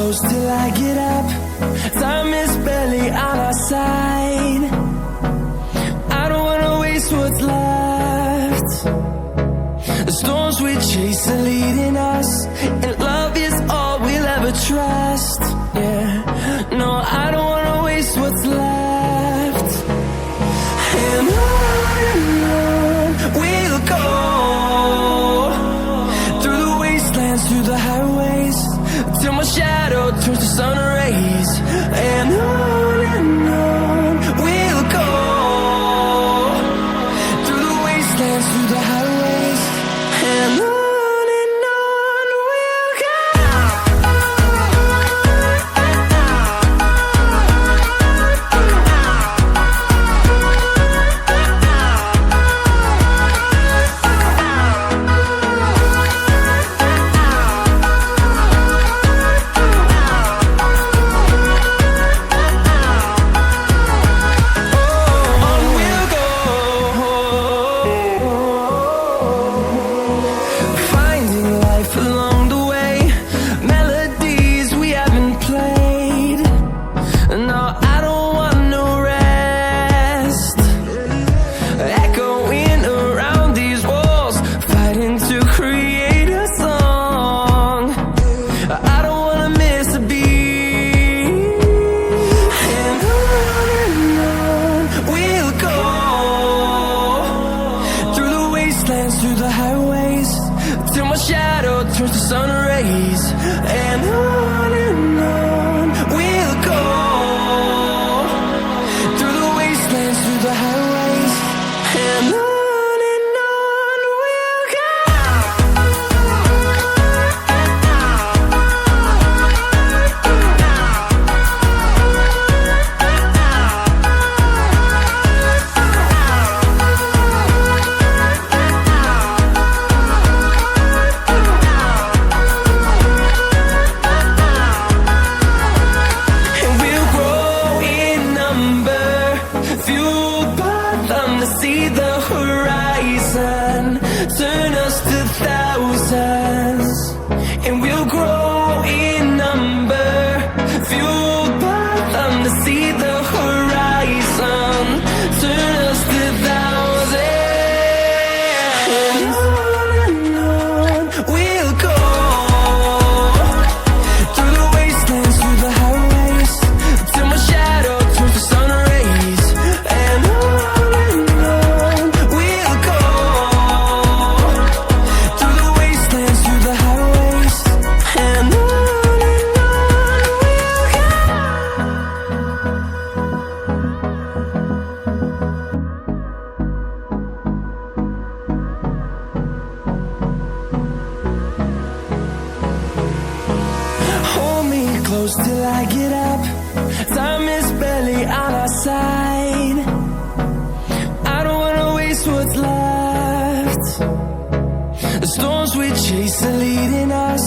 close till I get up. Time is barely on our side. I don't wanna waste what's left. The storms we chase are leading us, and love is all we'll ever trust. Yeah, no, I don't wanna waste what's left. And on we'll go, through the wastelands, through the highways, till my shadow turns to sun rays. And on we'll go, through the wastelands, through the highways, and on we'll go. Through the highways, till my shadow turns to sun rays. And on we'll go, through the wastelands, through the highways, and on we'll go. See the horizon, turn us to thousands, and we'll grow in number, fueled by them to see the horizon, turn us to thousands. And on we'll go, through the wastelands, through the highways, till my shadow turns to sun rays. And close till I get up. Time is barely on our side. I don't wanna waste what's left. The storms we chase are leading us,